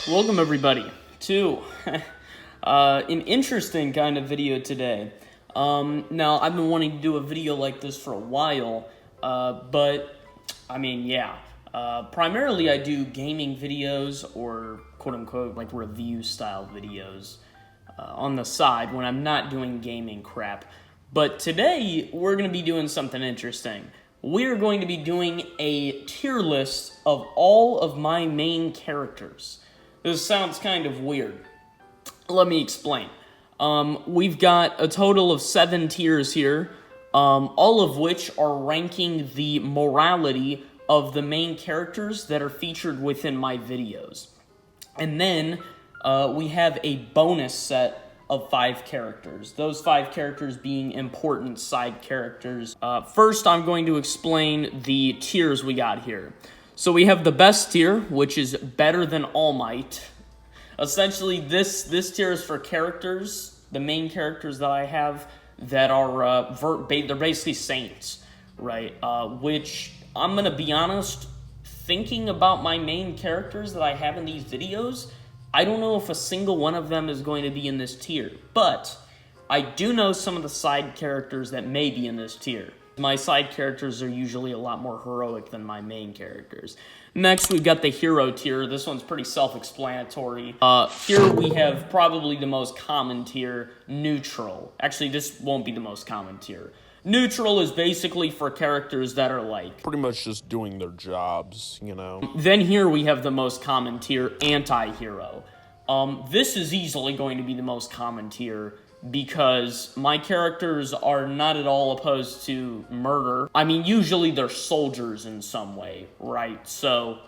Welcome everybody to an interesting kind of video today. Now, I've been wanting to do a video like this for a while, but, I mean, yeah. Primarily I do gaming videos or quote-unquote like review-style videos on the side when I'm not doing gaming crap. But today, we're going to be doing something interesting. We're going to be doing a tier list of all of my main characters. This sounds kind of weird. Let me explain. We've got a total of 7 tiers here, all of which are ranking the morality of the main characters that are featured within my videos. And then we have a bonus set of 5 characters. Those 5 characters being important side characters. First, I'm going to explain the tiers we got here. So we have the best tier, which is better than All Might. Essentially, this tier is for characters, the main characters that I have, that are, they're basically saints, right? Which, I'm going to be honest, thinking about my main characters that I have in these videos, I don't know if a single one of them is going to be in this tier, but I do know some of the side characters that may be in this tier. My side characters are usually a lot more heroic than my main characters. Next, we've got the hero tier. This one's pretty self-explanatory. Here we have probably the most common tier, neutral. Actually, this won't be the most common tier. Neutral is basically for characters that are like pretty much just doing their jobs, you know. Then here we have the most common tier, anti-hero. This is easily going to be the most common tier because my characters are not at all opposed to murder. I mean, usually they're soldiers in some way, right? So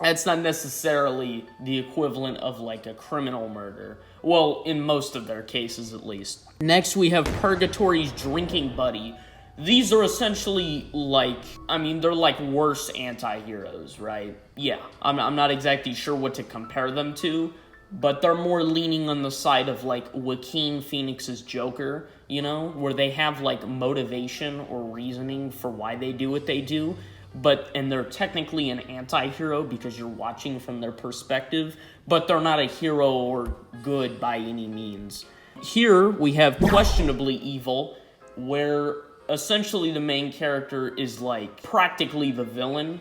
that's not necessarily the equivalent of like a criminal murder. Well, in most of their cases at least. Next we have Purgatory's drinking buddy. These are essentially like, I mean, they're like worse anti-heroes, right? Yeah, I'm not exactly sure what to compare them to, but they're more leaning on the side of like Joaquin Phoenix's Joker, you know, where they have like motivation or reasoning for why they do what they do, and they're technically an anti-hero because you're watching from their perspective, but they're not a hero or good by any means. Here we have Questionably Evil, where essentially the main character is like practically the villain,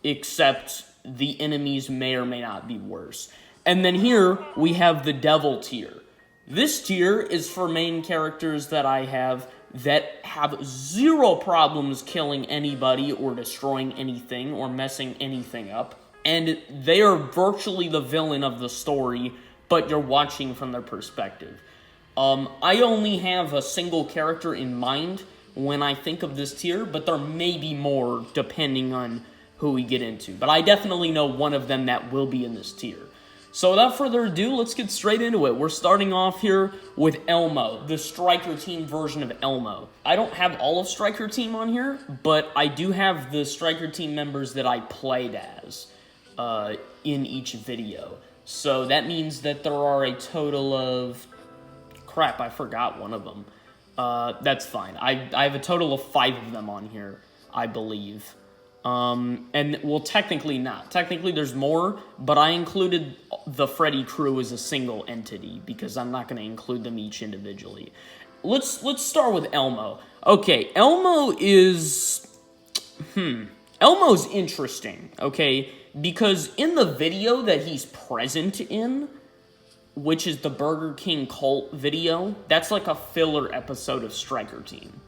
except the enemies may or may not be worse. And then here we have the Devil tier. This tier is for main characters that I have that have zero problems killing anybody or destroying anything or messing anything up. And they are virtually the villain of the story, but you're watching from their perspective. I only have a single character in mind when I think of this tier, but there may be more depending on who we get into. But I definitely know one of them that will be in this tier. So without further ado, let's get straight into it. We're starting off here with Elmo, the Striker Team version of Elmo. I don't have all of Striker Team on here, but I do have the Striker Team members that I played as in each video. So that means that there are a total of... Crap, I forgot one of them. That's fine. I have a total of 5 of them on here, I believe. And, well, technically not. Technically there's more, but I included the Freddy crew as a single entity because I'm not going to include them each individually. Let's start with Elmo. Okay, Elmo's interesting, okay? Because in the video that he's present in, which is the Burger King cult video, that's like a filler episode of Striker Team.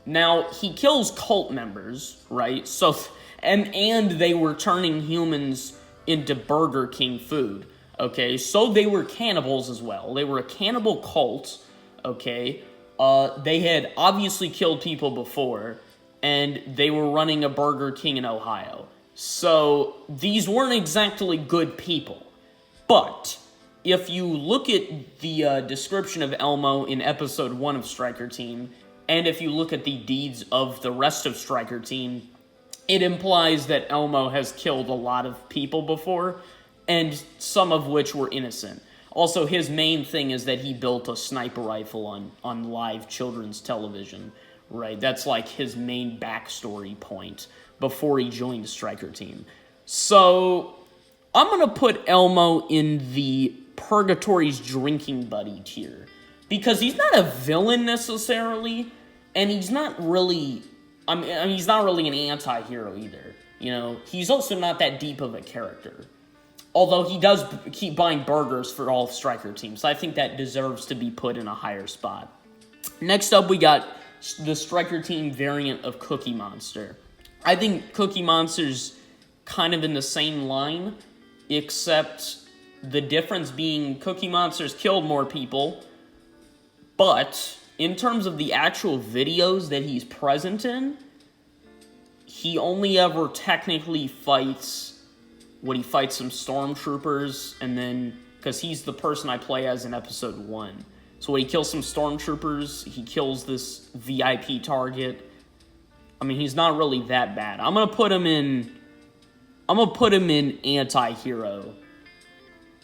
Now, he kills cult members, right? So, and they were turning humans into Burger King food, okay? So they were cannibals as well. They were a cannibal cult, okay? They had obviously killed people before, and they were running a Burger King in Ohio. So these weren't exactly good people. But if you look at the description of Elmo in episode 1 of Striker Team, and if you look at the deeds of the rest of Striker Team, it implies that Elmo has killed a lot of people before, and some of which were innocent. Also, his main thing is that he built a sniper rifle on live children's television, right? That's like his main backstory point before he joined Striker Team. So, I'm going to put Elmo in the Purgatory's drinking buddy tier. Because he's not a villain necessarily, and he's not really... I mean, he's not really an anti-hero either. You know, he's also not that deep of a character. Although he does keep buying burgers for all Striker teams. So I think that deserves to be put in a higher spot. Next up, we got the Striker team variant of Cookie Monster. I think Cookie Monster's kind of in the same line, except the difference being Cookie Monster's killed more people, but in terms of the actual videos that he's present in, he only ever technically fights when he fights some stormtroopers, and then, because he's the person I play as in episode 1. So when he kills some stormtroopers, he kills this VIP target. I mean, he's not really that bad. I'm gonna put him in anti-hero.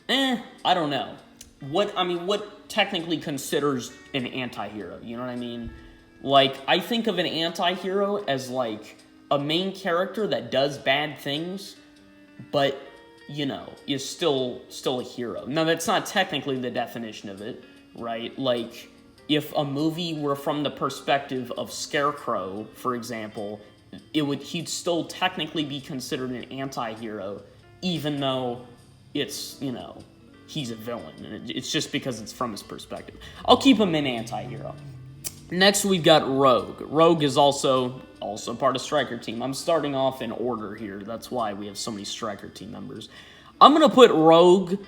I don't know. What technically considers an anti-hero? You know what I mean? Like, I think of an anti-hero as, like, a main character that does bad things, but, you know, is still a hero. Now, that's not technically the definition of it, right? Like, if a movie were from the perspective of Scarecrow, for example, he'd still technically be considered an anti-hero, even though it's, you know, he's a villain. It's just because it's from his perspective. I'll keep him an anti-hero. Next, we've got Rogue. Rogue is also part of Striker Team. I'm starting off in order here. That's why we have so many Striker Team members. I'm going to put Rogue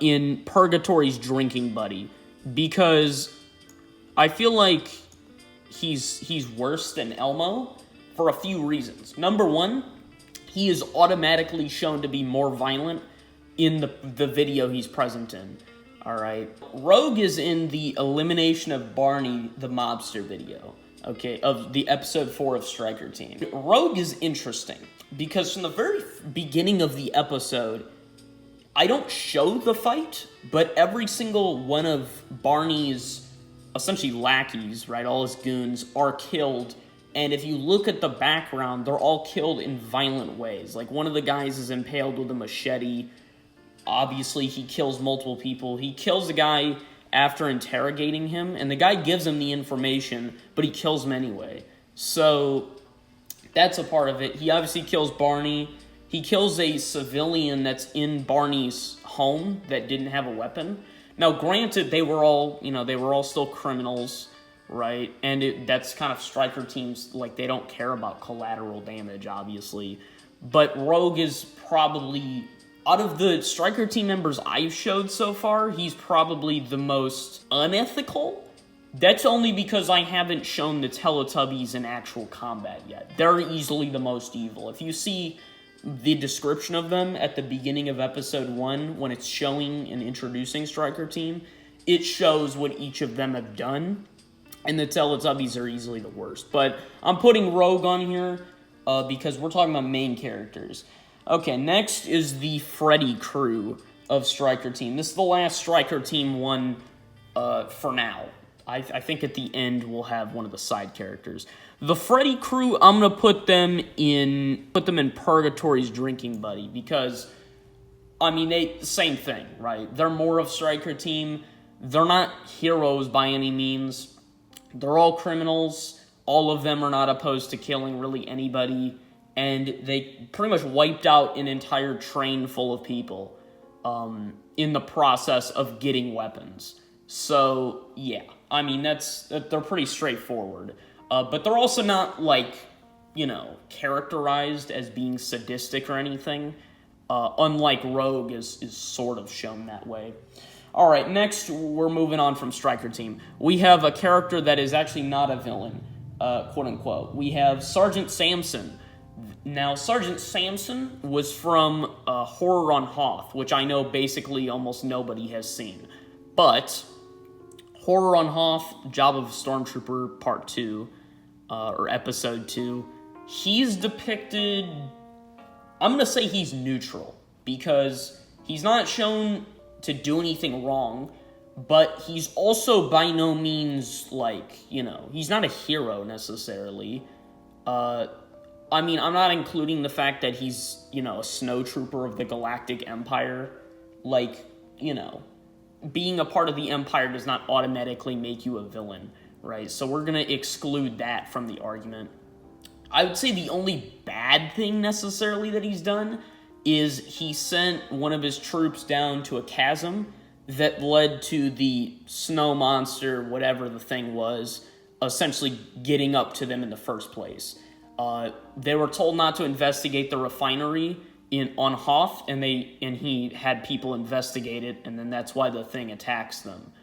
in Purgatory's drinking buddy, because I feel like he's worse than Elmo for a few reasons. Number one, he is automatically shown to be more violent in the video he's present in. Alright. Rogue is in the elimination of Barney the mobster video, okay, of the episode 4 of Striker Team. Rogue is interesting, because from the very beginning of the episode, I don't show the fight, but every single one of Barney's, essentially lackeys, right, all his goons, are killed. And if you look at the background, they're all killed in violent ways. Like, one of the guys is impaled with a machete. Obviously, he kills multiple people. He kills a guy after interrogating him, and the guy gives him the information, but he kills him anyway. So, that's a part of it. He obviously kills Barney. He kills a civilian that's in Barney's home that didn't have a weapon. Now, granted, they were all still criminals, right? And that's kind of Striker Teams, like, they don't care about collateral damage, obviously. But Rogue is probably, out of the Striker Team members I've showed so far, he's probably the most unethical. That's only because I haven't shown the Teletubbies in actual combat yet. They're easily the most evil. If you see the description of them at the beginning of episode 1, when it's showing and introducing Striker Team, it shows what each of them have done, and the Teletubbies are easily the worst. But I'm putting Rogue on here because we're talking about main characters. Okay, next is the Freddy crew of Striker Team. This is the last Striker Team one for now. I think at the end we'll have one of the side characters. The Freddy crew, I'm gonna put them in Purgatory's drinking buddy, because I mean, same thing, right? They're more of Striker Team. They're not heroes by any means. They're all criminals. All of them are not opposed to killing really anybody, and they pretty much wiped out an entire train full of people in the process of getting weapons. So yeah, I mean, they're pretty straightforward. But they're also not, like, you know, characterized as being sadistic or anything. Unlike Rogue is sort of shown that way. Alright, next we're moving on from Striker Team. We have a character that is actually not a villain, quote-unquote. We have Sergeant Samson. Now, Sergeant Samson was from Horror on Hoth, which I know basically almost nobody has seen. But Horror on Hoth, Job of Stormtrooper Part 2, or Episode 2, he's depicted, I'm going to say he's neutral, because he's not shown to do anything wrong, but he's also by no means, like, you know, he's not a hero necessarily. I I mean, I'm not including the fact that he's, a snow trooper of the Galactic Empire. Like, being a part of the Empire does not automatically make you a villain, right? So we're going to exclude that from the argument. I would say the only bad thing necessarily that he's done is he sent one of his troops down to a chasm that led to the snow monster, whatever the thing was, essentially getting up to them in the first place. They were told not to investigate the refinery on Hoth, and he had people investigate it, and then that's why the thing attacks them.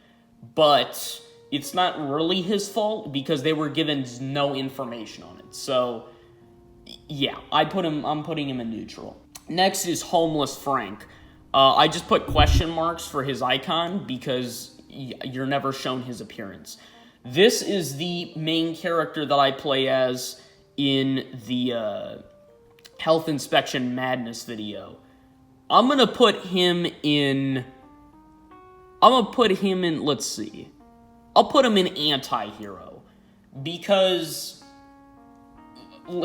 But it's not really his fault because they were given no information on it. So, yeah, I'm putting him in neutral. Next is Homeless Frank. I just put question marks for his icon because you're never shown his appearance. This is the main character that I play as in the Health Inspection Madness video. I'm gonna put him in, let's see. I'll put him in anti-hero because,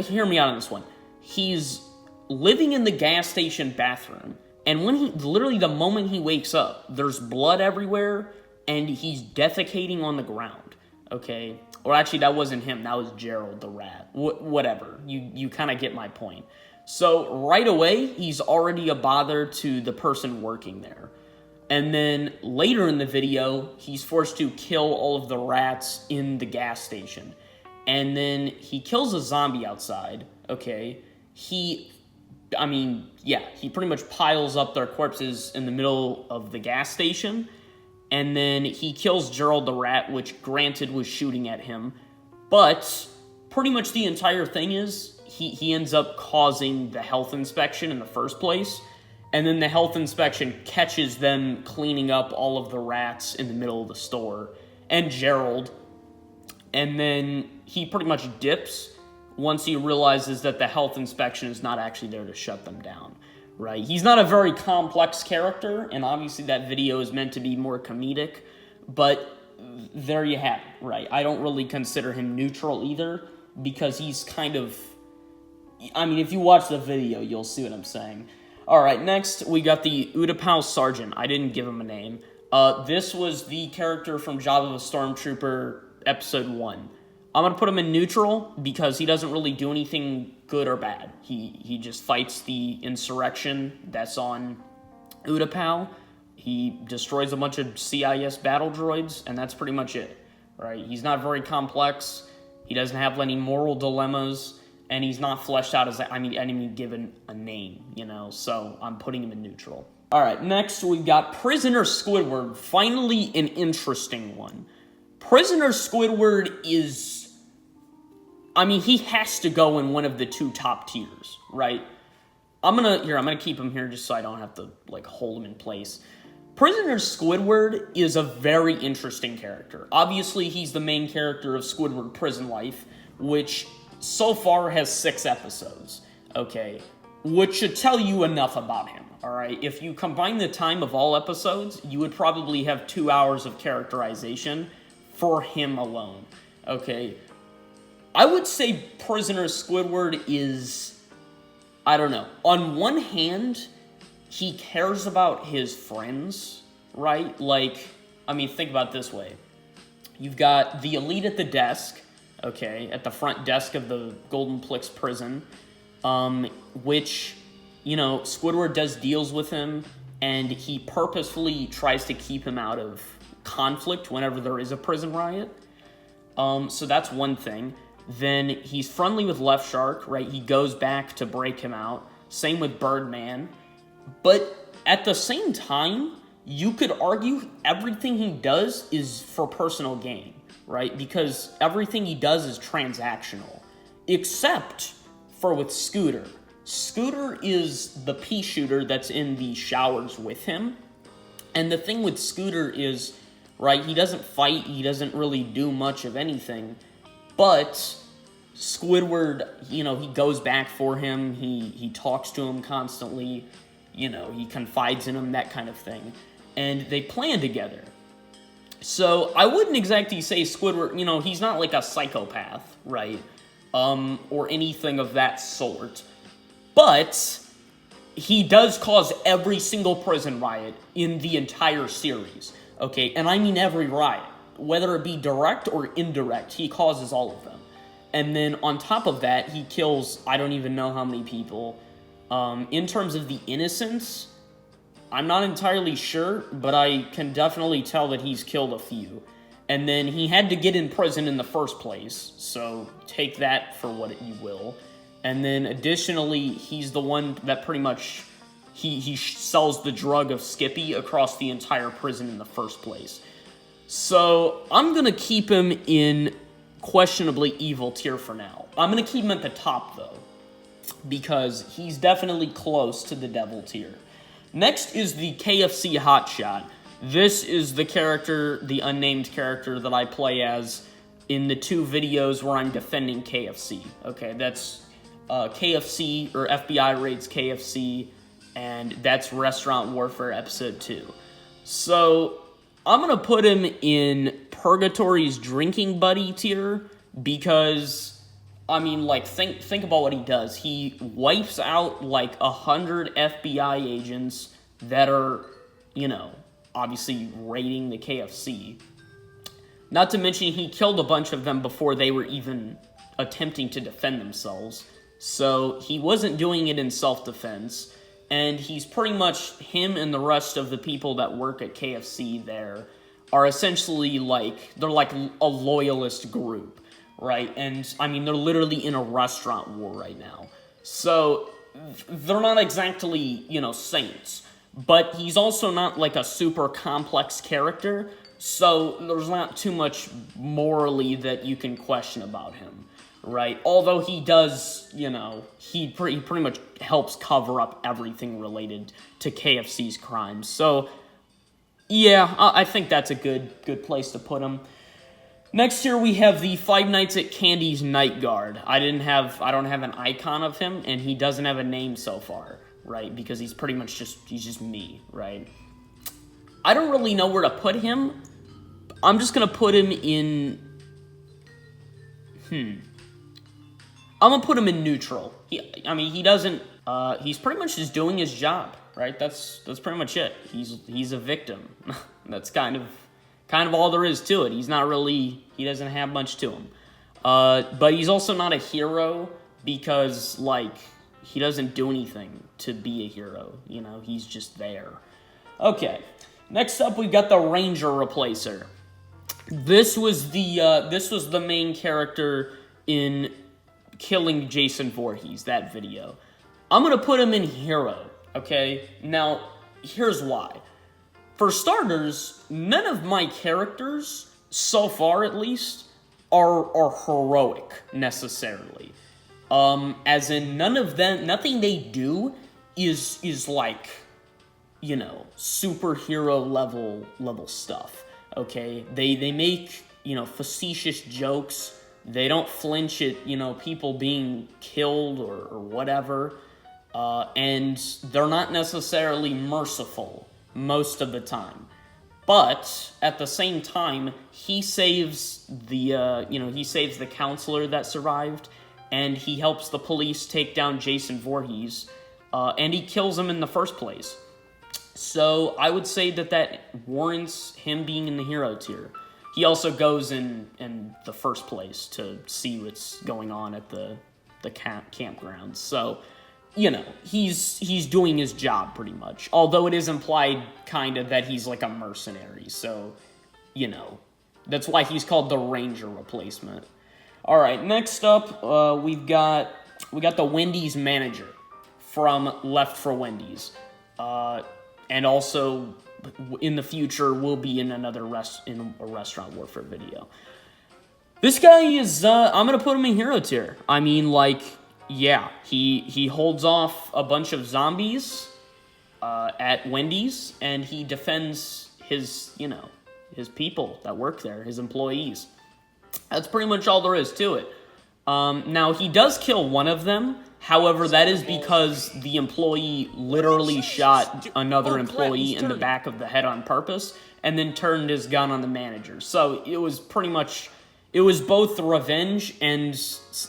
hear me out on this one. He's living in the gas station bathroom, and literally the moment he wakes up, there's blood everywhere, and he's defecating on the ground, okay? Or actually, that wasn't him, that was Gerald the rat. Whatever, you kind of get my point. So, right away, he's already a bother to the person working there. And then, later in the video, he's forced to kill all of the rats in the gas station. And then, he kills a zombie outside, okay? He pretty much piles up their corpses in the middle of the gas station. And then he kills Gerald the rat, which granted was shooting at him. But pretty much the entire thing is he ends up causing the health inspection in the first place. And then the health inspection catches them cleaning up all of the rats in the middle of the store. And Gerald. And then he pretty much dips once he realizes that the health inspection is not actually there to shut them down, right? He's not a very complex character, and obviously that video is meant to be more comedic, but there you have it, right? I don't really consider him neutral either, because he's kind of, if you watch the video, you'll see what I'm saying. Alright, next we got the Utapau Sergeant. I didn't give him a name. This was the character from Job of a Stormtrooper Episode 1. I'm going to put him in neutral because he doesn't really do anything good or bad. He just fights the insurrection that's on Utapau. He destroys a bunch of CIS battle droids, and that's pretty much it, right? He's not very complex. He doesn't have any moral dilemmas, and he's not fleshed out as, enemy given a name, so I'm putting him in neutral. All right, next we've got Prisoner Squidward, finally an interesting one. Prisoner Squidward is, he has to go in one of the two top tiers, right? I'm gonna keep him here just so I don't have to, hold him in place. Prisoner Squidward is a very interesting character. Obviously, he's the main character of Squidward Prison Life, which so far has 6 episodes, okay? Which should tell you enough about him, alright? If you combine the time of all episodes, you would probably have 2 hours of characterization for him alone, okay? I would say Prisoner Squidward is, on one hand, he cares about his friends, right? Think about it this way. You've got the elite at the desk, okay, at the front desk of the Golden Plix prison, which, Squidward does deals with him, and he purposefully tries to keep him out of conflict whenever there is a prison riot. So that's one thing. Then he's friendly with Left Shark, right? He goes back to break him out. Same with Birdman. But at the same time, you could argue everything he does is for personal gain, right? Because everything he does is transactional. Except for with Scooter. Scooter is the pea shooter that's in the showers with him. And the thing with Scooter is, right, he doesn't fight, he doesn't really do much of anything. But Squidward, he goes back for him, he talks to him constantly, he confides in him, that kind of thing. And they plan together. So I wouldn't exactly say Squidward, he's not like a psychopath, right? or anything of that sort. But he does cause every single prison riot in the entire series, okay? And I mean every riot. Whether it be direct or indirect, he causes all of them. And then on top of that, he kills I don't even know how many people. In terms of the innocents, I'm not entirely sure, but I can definitely tell that he's killed a few. And then he had to get in prison in the first place, so take that for what you will. And then additionally, he's the one that pretty much, he sells the drug of Skippy across the entire prison in the first place. So I'm going to keep him in questionably evil tier for now. I'm going to keep him at the top, though, because he's definitely close to the devil tier. Next is the KFC Hotshot. This is the character, the unnamed character that I play as in the 2 videos where I'm defending KFC. Okay, that's KFC, or FBI raids KFC, and that's Restaurant Warfare Episode 2. So I'm going to put him in Purgatory's drinking buddy tier because, I mean, like, think about what he does. He wipes out, like, 100 FBI agents that are, you know, obviously raiding the KFC. Not to mention, he killed a bunch of them before they were even attempting to defend themselves. So he wasn't doing it in self-defense. And he's pretty much, him and the rest of the people that work at KFC there are essentially like, they're like a loyalist group, right? And, I mean, they're literally in a restaurant war right now. So, they're not exactly, you know, saints. But he's also not like a super complex character, so there's not too much morally that you can question about him. Right, although he does, you know, he pretty much helps cover up everything related to KFC's crimes. So, yeah, I think that's a good place to put him. Next here we have the Five Nights at Candy's Night Guard. I don't have an icon of him, and he doesn't have a name so far, right? Because he's pretty much just me, right? I don't really know where to put him. I'm just gonna put him in. I'm gonna put him in neutral. He doesn't. He's pretty much just doing his job, right? That's pretty much it. He's a victim. That's kind of all there is to it. He's not really. He doesn't have much to him. But he's also not a hero because, like, he doesn't do anything to be a hero. You know, he's just there. Okay. Next up, we've got the Ranger Replacer. This was the main character in killing Jason Voorhees, that video. I'm gonna put him in hero, okay? Now, here's why. For starters, none of my characters, so far at least, are heroic, necessarily. As in, nothing they do is like, you know, superhero level stuff, okay? They make, you know, facetious jokes. They don't flinch at, you know, people being killed or whatever. And they're not necessarily merciful most of the time. But at the same time, he saves the counselor that survived, and he helps the police take down Jason Voorhees, and he kills him in the first place. So I would say that warrants him being in the hero tier. He also goes in the first place to see what's going on at the campground. So, you know, he's doing his job pretty much. Although it is implied kind of that he's like a mercenary. So, you know, that's why he's called the Ranger Replacement. All right, next up, we got the Wendy's manager from Left for Wendy's, and also in the future will be in a Restaurant Warfare video. This guy is, I'm gonna put him in hero tier. I mean, like, yeah, he holds off a bunch of zombies at Wendy's, and he defends his people that work there, his employees. That's pretty much all there is to it. Now, he does kill one of them. However, that is because the employee literally shot another employee in the back of the head on purpose and then turned his gun on the manager. So it was it was both revenge and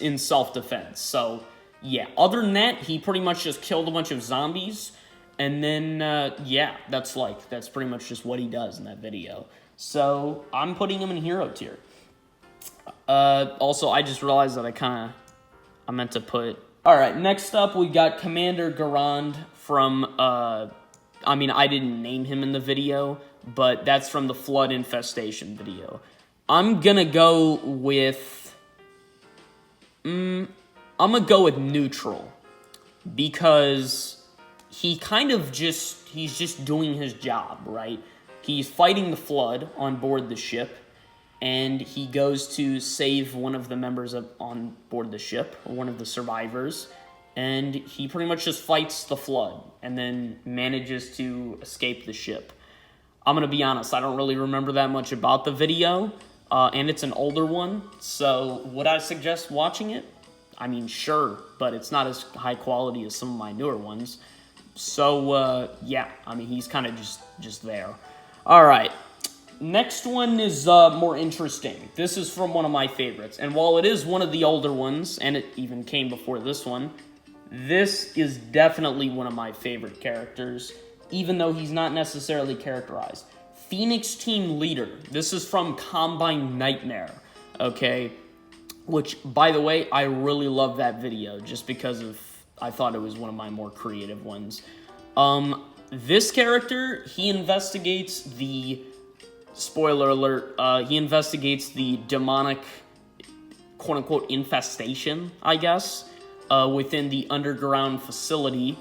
in self-defense. So, yeah. Other than that, he pretty much just killed a bunch of zombies. And then, yeah, that's pretty much just what he does in that video. So, I'm putting him in hero tier. Also, I just realized that I meant to put... Alright, next up, we got Commander Garand from, I didn't name him in the video, but that's from the Flood Infestation video. I'm gonna go with... I'm gonna go with neutral, because he's just doing his job, right? He's fighting the Flood on board the ship, and he goes to save one of the members on board the ship, or one of the survivors, and he pretty much just fights the Flood, and then manages to escape the ship. I'm gonna be honest, I don't really remember that much about the video, and it's an older one, so would I suggest watching it? I mean, sure, but it's not as high quality as some of my newer ones. So, yeah, I mean, he's kind of just there. Alright, next one is more interesting. This is from one of my favorites, and while it is one of the older ones, and it even came before this one, this is definitely one of my favorite characters, even though he's not necessarily characterized. Phoenix Team Leader. This is from Combine Nightmare, okay? Which, by the way, I really love that video, just because I thought it was one of my more creative ones. This character, he investigates the, spoiler alert, he investigates the demonic, quote-unquote, infestation, I guess, within the underground facility,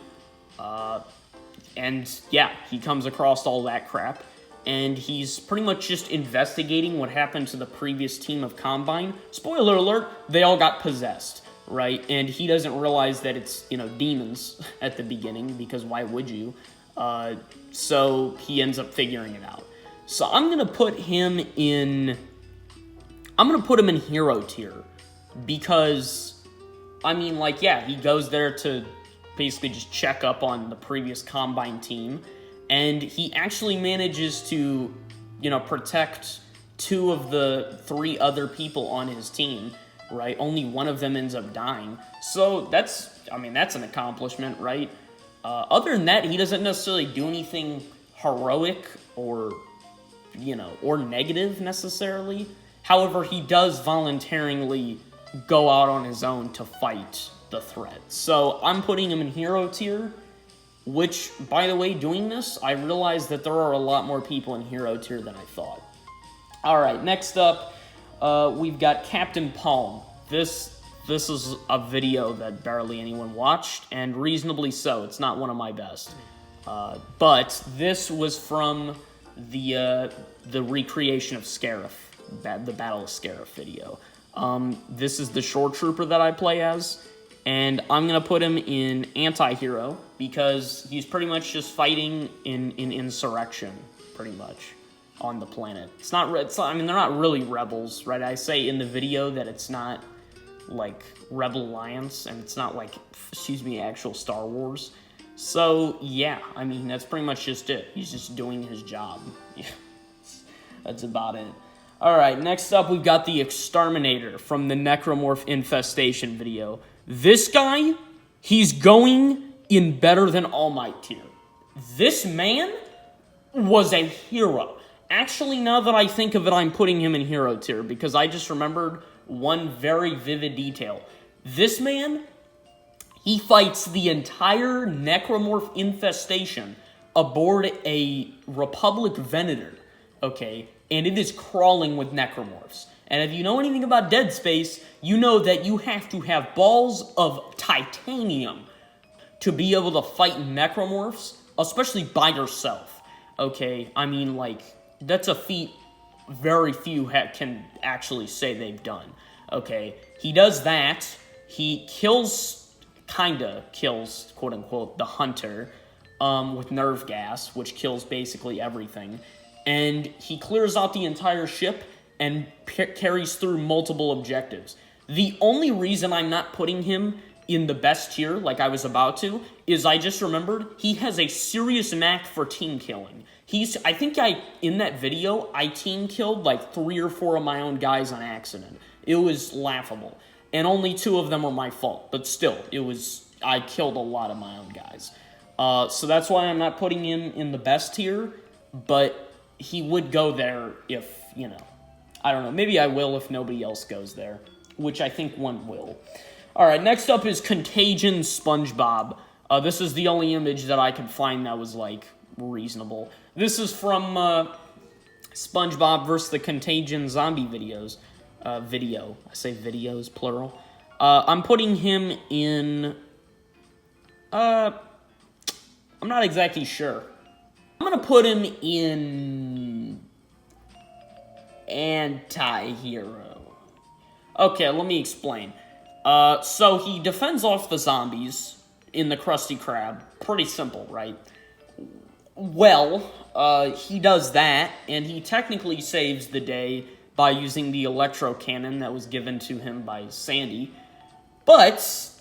and yeah, he comes across all that crap, and he's pretty much just investigating what happened to the previous team of Combine. Spoiler alert, they all got possessed, right? And he doesn't realize that it's, demons at the beginning, because why would you? So he ends up figuring it out. So I'm gonna put him in hero tier, because, yeah, he goes there to basically just check up on the previous Combine team, and he actually manages to, protect 2 of the 3 other people on his team, right? Only one of them ends up dying. So that's an accomplishment, right? Other than that, he doesn't necessarily do anything heroic or, or negative necessarily. However, he does voluntarily go out on his own to fight the threat. So I'm putting him in hero tier, which, by the way, doing this, I realized that there are a lot more people in hero tier than I thought. Alright, next up, we've got Captain Palm. This is a video that barely anyone watched, and reasonably so. It's not one of my best. But this was from the recreation of Scarif, the Battle of Scarif video. This is the shore trooper that I play as, and I'm going to put him in anti-hero, because he's pretty much just fighting in insurrection, pretty much, on the planet. They're not really rebels, right? I say in the video that it's not, like, Rebel Alliance, and it's not, like, actual Star Wars. So, yeah, that's pretty much just it. He's just doing his job. That's about it. Alright, next up we've got the Exterminator from the Necromorph Infestation video. This guy, he's going in better than All Might tier. This man was a hero. Actually, now that I think of it, I'm putting him in hero tier, because I just remembered one very vivid detail. This man, he fights the entire Necromorph infestation aboard a Republic Venator, okay? And it is crawling with Necromorphs. And if you know anything about Dead Space, you know that you have to have balls of titanium to be able to fight Necromorphs, especially by yourself, okay? That's a feat very few can actually say they've done, okay? He does that. He kinda kills, quote-unquote, the Hunter with nerve gas, which kills basically everything. And he clears out the entire ship and carries through multiple objectives. The only reason I'm not putting him in the best tier, like I was about to, is I just remembered he has a serious knack for team killing. I think in that video, I team killed like 3 or 4 of my own guys on accident. It was laughable. And only 2 of them were my fault. But still, I killed a lot of my own guys. So that's why I'm not putting him in the best tier. But he would go there if, I don't know. Maybe I will if nobody else goes there. Which I think one will. Alright, next up is Contagion SpongeBob. This is the only image that I could find that was, like, reasonable. This is from SpongeBob vs. the Contagion zombie videos. I say videos, plural. I'm putting him in... I'm not exactly sure. I'm gonna put him in... anti-hero. Okay, let me explain. So he defends off the zombies in the Krusty Krab. Pretty simple, right? Well, he does that, and he technically saves the day by using the electro cannon that was given to him by Sandy. But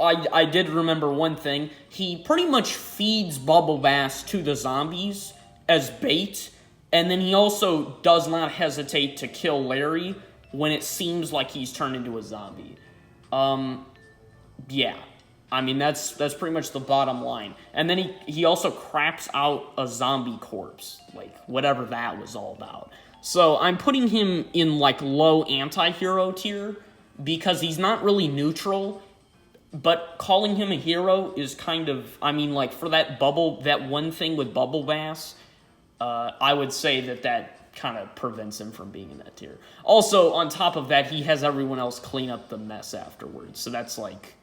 I did remember one thing. He pretty much feeds Bubble Bass to the zombies as bait, and then he also does not hesitate to kill Larry when it seems like he's turned into a zombie. Yeah. I mean, that's pretty much the bottom line. And then he also craps out a zombie corpse, like, whatever that was all about. So I'm putting him in, like, low anti-hero tier, because he's not really neutral, but calling him a hero is kind of, I mean, like, for that one thing with Bubble Bass, I would say that kind of prevents him from being in that tier. Also, on top of that, he has everyone else clean up the mess afterwards, so that's, like...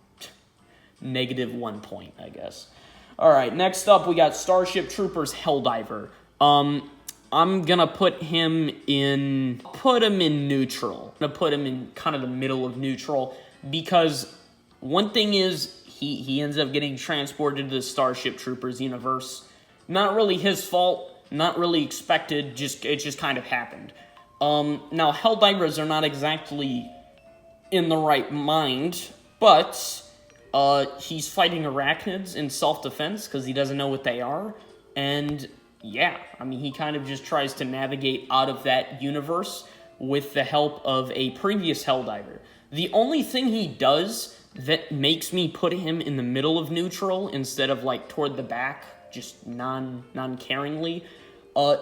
-1 point, I guess. Alright, next up, we got Starship Troopers Helldiver. I'm gonna put him in neutral. I'm gonna put him in kind of the middle of neutral, because one thing is, he ends up getting transported to the Starship Troopers universe. Not really his fault, not really expected, it just kind of happened. Now, Helldivers are not exactly in the right mind, but... he's fighting arachnids in self-defense because he doesn't know what they are, and yeah, I mean, he kind of just tries to navigate out of that universe with the help of a previous Helldiver. The only thing he does that makes me put him in the middle of neutral instead of, like, toward the back, just non-caringly,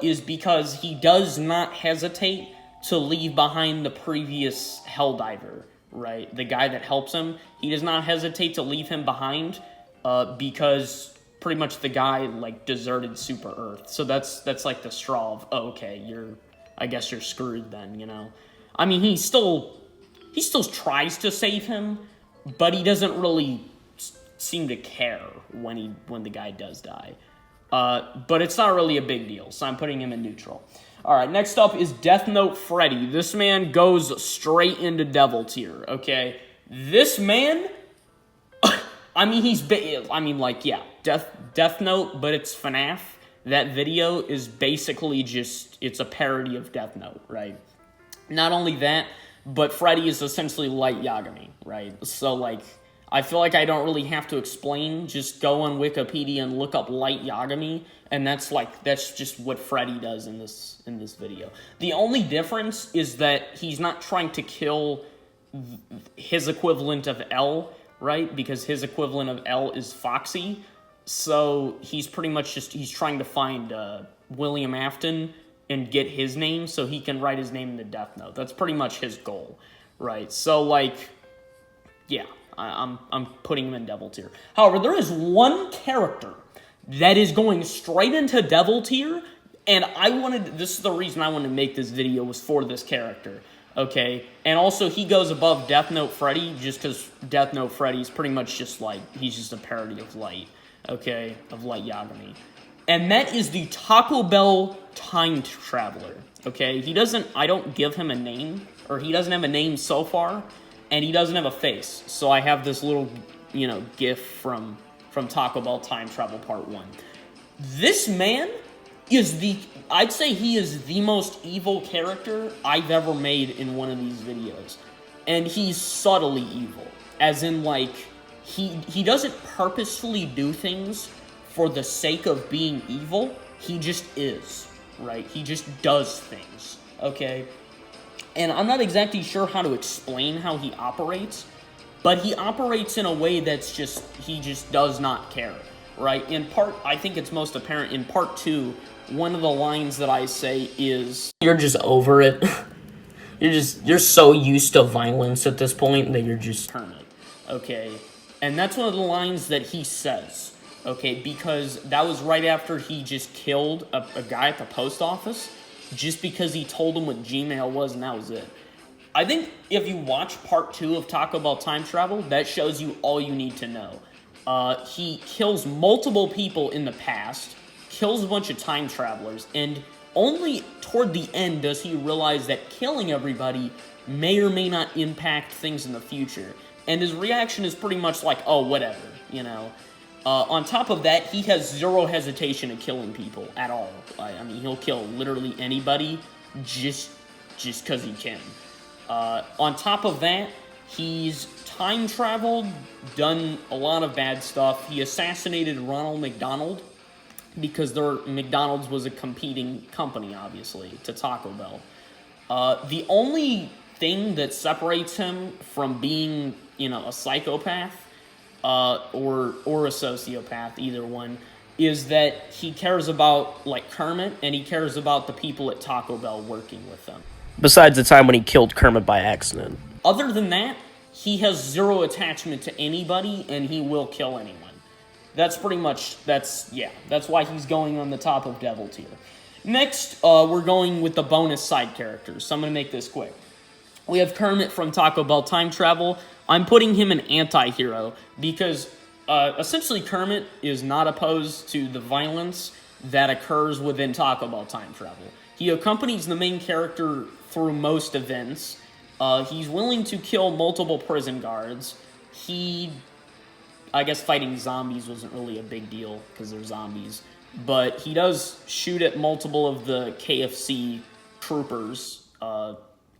is because he does not hesitate to leave behind the previous Helldiver. Right, the guy that helps him, he does not hesitate to leave him behind, because pretty much the guy, like, deserted Super Earth. So that's like the straw of, oh, okay, I guess you're screwed then, I mean, he still tries to save him, but he doesn't really seem to care when the guy does die. But it's not really a big deal, so I'm putting him in neutral. Alright, next up is Death Note Freddy. This man goes straight into Devil tier, okay? This man, I mean, like, yeah, Death Note, but it's FNAF. That video is basically it's a parody of Death Note, right? Not only that, but Freddy is essentially Light Yagami, right? So, like, I feel like I don't really have to explain. Just go on Wikipedia and look up Light Yagami, and that's just what Freddy does in this video. The only difference is that he's not trying to kill his equivalent of L, right? Because his equivalent of L is Foxy. So he's pretty much he's trying to find William Afton and get his name so he can write his name in the Death Note. That's pretty much his goal, right? So, like, yeah. I'm putting him in Devil tier. However, there is one character that is going straight into Devil tier, and this is the reason I wanted to make this video, was for this character, okay? And also, he goes above Death Note Freddy, just because Death Note Freddy is pretty much just like, he's just a parody of Light, okay? Of Light Yagami. And that is the Taco Bell Time Traveler, okay? I don't give him a name, or he doesn't have a name so far, and he doesn't have a face. So I have this little, gif from Taco Bell Time Travel Part 1. This man is I'd say he is the most evil character I've ever made in one of these videos. And he's subtly evil. As in, like, he doesn't purposefully do things for the sake of being evil. He just is, right? He just does things, okay? And I'm not exactly sure how to explain how he operates, but he operates in a way that's just, he just does not care, right? In part, I think it's most apparent in part 2, one of the lines that I say is, "You're just over it." You're so used to violence at this point that you're just Kermit, okay? And that's one of the lines that he says, okay? Because that was right after he just killed a guy at the post office, just because he told him what Gmail was, and that was it. I think if you watch part 2 of Taco Bell Time Travel, that shows you all you need to know. He kills multiple people in the past, kills a bunch of time travelers, and only toward the end does he realize that killing everybody may or may not impact things in the future. And his reaction is pretty much like, oh, whatever, you know. On top of that, he has zero hesitation in killing people at all. I mean, he'll kill literally anybody just because he can. On top of that, he's time traveled, done a lot of bad stuff. He assassinated Ronald McDonald, because McDonald's was a competing company, obviously, to Taco Bell. The only thing that separates him from being, a psychopath or a sociopath, either one, is that he cares about, Kermit, and he cares about the people at Taco Bell working with them. Besides the time when he killed Kermit by accident. Other than that, he has zero attachment to anybody, and he will kill anyone. That's pretty much, that's why he's going on the top of Devil Tier. Next, we're going with the bonus side characters, so I'm going to make this quick. We have Kermit from Taco Bell Time Travel. I'm putting him an anti-hero, because essentially Kermit is not opposed to the violence that occurs within Taco Bell Time Travel. He accompanies the main character through most events. He's willing to kill multiple prison guards. I guess fighting zombies wasn't really a big deal because they're zombies. But he does shoot at multiple of the KFC troopers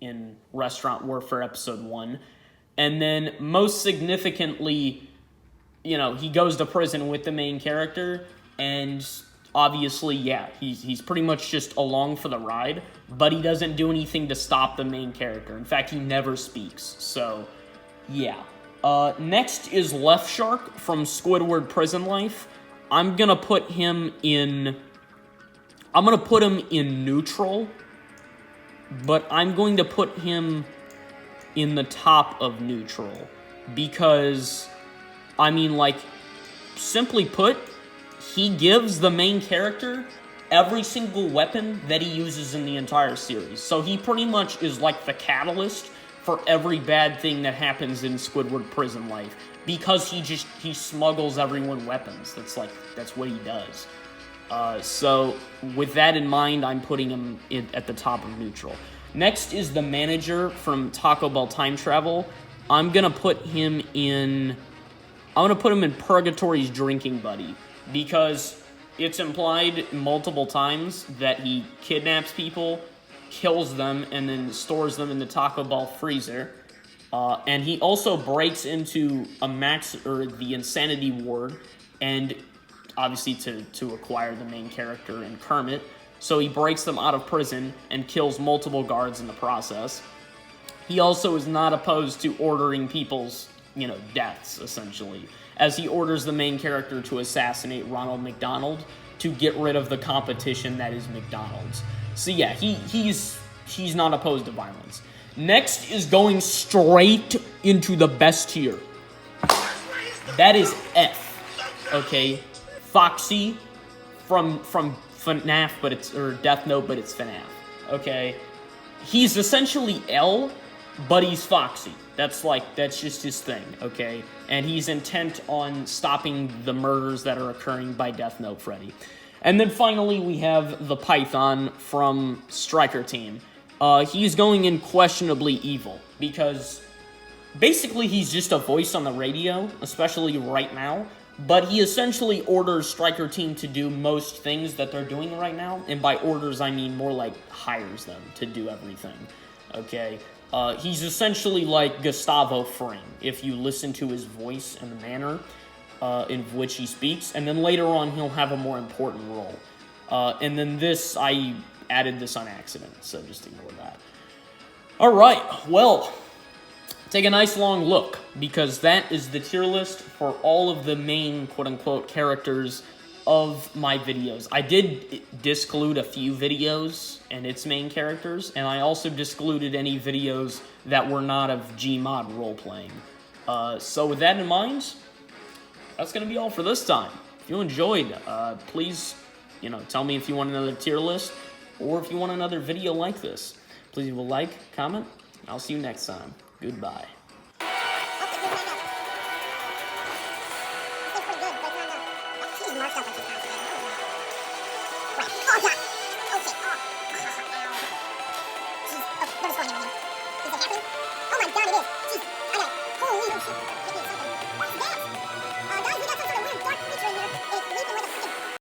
in Restaurant Warfare Episode 1. And then, most significantly, he goes to prison with the main character. And obviously, he's pretty much just along for the ride. But he doesn't do anything to stop the main character. In fact, he never speaks. So, yeah. Next is Left Shark from Squidward Prison Life. I'm gonna put him in neutral, but I'm going to put him in the top of neutral, because, simply put, he gives the main character every single weapon that he uses in the entire series. So he pretty much is like the catalyst for every bad thing that happens in Squidward Prison Life, because he smuggles everyone weapons. That's what he does. So with that in mind, I'm putting him at the top of neutral. Next is the manager from Taco Bell Time Travel. I'm gonna put him in Purgatory's drinking buddy, because it's implied multiple times that he kidnaps people, kills them, and then stores them in the Taco Bell freezer. And he also breaks into the Insanity Ward, and obviously to acquire the main character and Kermit. So he breaks them out of prison and kills multiple guards in the process. He also is not opposed to ordering people's, deaths, essentially, as he orders the main character to assassinate Ronald McDonald to get rid of the competition that is McDonald's. So yeah, he's not opposed to violence. Next is going straight into the best tier. That is F. Okay, Foxy from FNAF, or Death Note, but it's FNAF. Okay, he's essentially L, but he's Foxy. That's just his thing. Okay, and he's intent on stopping the murders that are occurring by Death Note Freddy. And then finally, we have the Python from Striker Team. He's going in questionably evil, because basically he's just a voice on the radio, especially right now, but he essentially orders Striker Team to do most things that they're doing right now, and by orders I mean more like hires them to do everything, okay? He's essentially like Gustavo Fring, if you listen to his voice and the manner in which he speaks, and then later on he'll have a more important role. And then this, I added this on accident, so just ignore that. All right, well, take a nice long look, because that is the tier list for all of the main quote-unquote characters of my videos. I did disclude a few videos and its main characters, and I also discluded any videos that were not of Gmod role-playing. So with that in mind, that's going to be all for this time. If you enjoyed, please, tell me if you want another tier list, or if you want another video like this. Please leave a like, comment, and I'll see you next time. Goodbye. Oh my god, it is! Jeez, okay, holy shit.